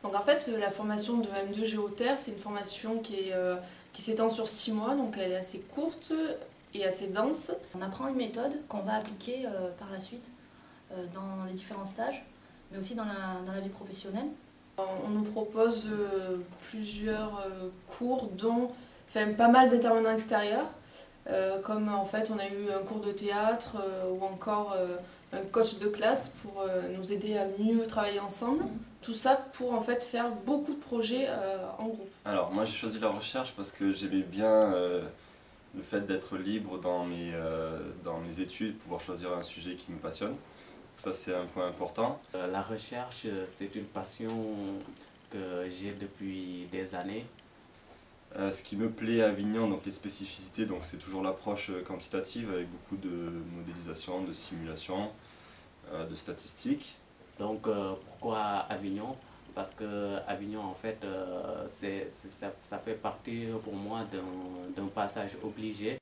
Donc en fait, la formation de M2 Géoterre, c'est une formation qui s'étend sur 6 mois, donc elle est assez courte et assez dense. On apprend une méthode qu'on va appliquer par la suite dans les différents stages, mais aussi dans la vie professionnelle. On nous propose plusieurs cours, dont pas mal d'intervenants extérieurs, comme en fait on a eu un cours de théâtre ou encore un coach de classe pour nous aider à mieux travailler ensemble. Tout ça pour en fait faire beaucoup de projets en groupe. Alors moi j'ai choisi la recherche parce que j'aimais bien le fait d'être libre dans mes études, pouvoir choisir un sujet qui me passionne. Ça c'est un point important. La recherche, c'est une passion que j'ai depuis des années. Ce qui me plaît à Avignon, donc les spécificités, donc c'est toujours l'approche quantitative avec beaucoup de modélisation, de simulation, de statistiques. Donc pourquoi Avignon? Parce que Avignon en fait ça fait partie pour moi d'un passage obligé.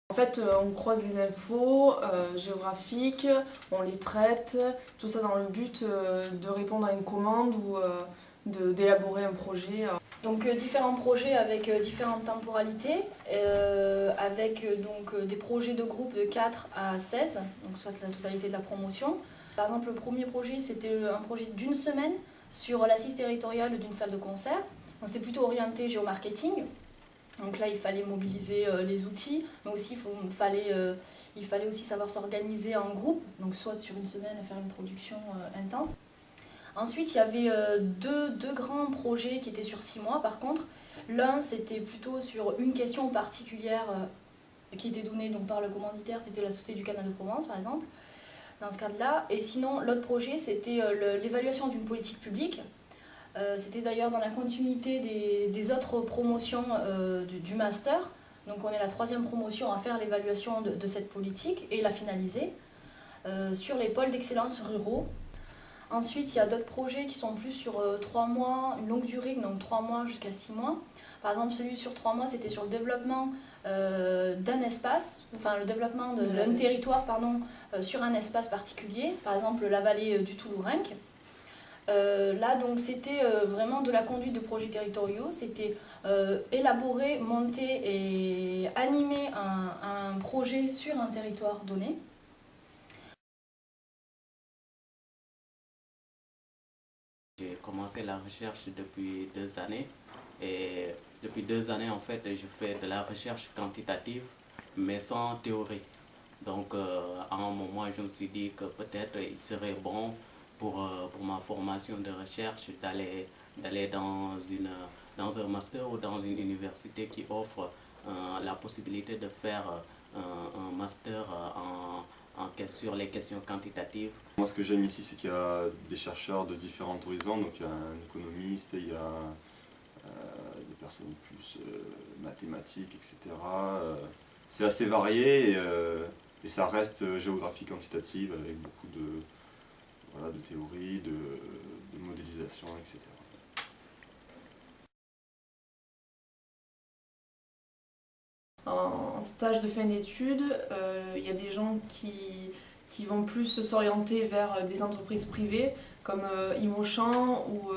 En fait, on croise les infos géographiques, on les traite, tout ça dans le but de répondre à une commande ou d'élaborer un projet. Donc différents projets avec différentes temporalités, avec des projets de groupe de 4 à 16, donc soit la totalité de la promotion. Par exemple, le premier projet, c'était un projet d'une semaine sur l'assise territoriale d'une salle de concert. Donc c'était plutôt orienté géomarketing. Donc là, il fallait mobiliser les outils, mais aussi il fallait aussi savoir s'organiser en groupe, donc soit sur une semaine faire une production intense. Ensuite, il y avait deux grands projets qui étaient sur 6 mois par contre. L'un, c'était plutôt sur une question particulière qui était donnée donc, par le commanditaire, c'était la Société du Canal de Provence par exemple, dans ce cadre-là. Et sinon, l'autre projet, c'était l'évaluation d'une politique publique. C'était d'ailleurs dans la continuité des autres promotions du master. Donc on est la 3e promotion à faire l'évaluation de cette politique et la finaliser sur les pôles d'excellence ruraux. Ensuite, il y a d'autres projets qui sont plus sur 3 mois, une longue durée, donc 3 mois jusqu'à 6 mois. Par exemple, celui sur 3 mois, c'était sur le développement d'un espace, enfin le développement d'un territoire sur un espace particulier, par exemple la vallée du Toulourenc. Là, donc, c'était vraiment de la conduite de projets territoriaux, c'était élaborer, monter et animer un projet sur un territoire donné. J'ai commencé la recherche depuis 2 années et depuis 2 années en fait je fais de la recherche quantitative mais sans théorie. Donc à un moment je me suis dit que peut-être il serait bon pour ma formation de recherche d'aller dans un master ou dans une université qui offre la possibilité de faire un master sur les questions quantitatives. Moi ce que j'aime ici c'est qu'il y a des chercheurs de différents horizons, donc il y a un économiste, il y a des personnes plus mathématiques, etc. C'est assez varié et ça reste géographie quantitative avec beaucoup de théorie, de modélisation, etc. En stage de fin d'études, il y a des gens qui vont plus s'orienter vers des entreprises privées comme Imochamp ou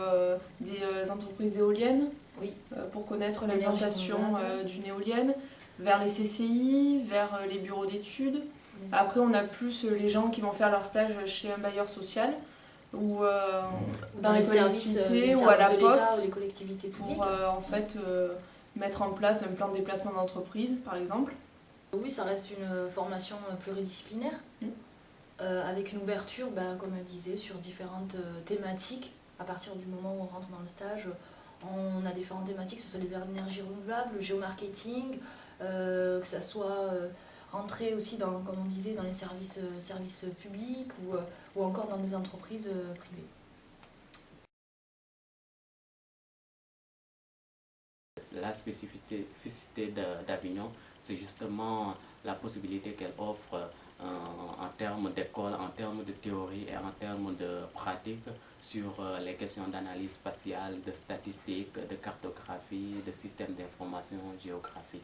des entreprises d'éoliennes, oui. Pour connaître l'implantation d'une éolienne, vers les CCI, vers les bureaux d'études. Après, on a plus les gens qui vont faire leur stage chez un bailleur social ou dans les collectivités ou à la poste ou les collectivités publiques. Pour en fait mettre en place un plan de déplacement d'entreprise par exemple. Oui, ça reste une formation pluridisciplinaire avec une ouverture, comme elle disait, sur différentes thématiques. À partir du moment où on rentre dans le stage, on a différentes thématiques, que ce soit les énergies renouvelables, le géomarketing, que ça soit rentrer aussi dans, comme on disait, dans les services publics ou encore dans des entreprises privées. La spécificité d'Avignon, c'est justement la possibilité qu'elle offre en termes d'école, en termes de théorie et en termes de pratique sur les questions d'analyse spatiale, de statistiques, de cartographie, de systèmes d'information géographique.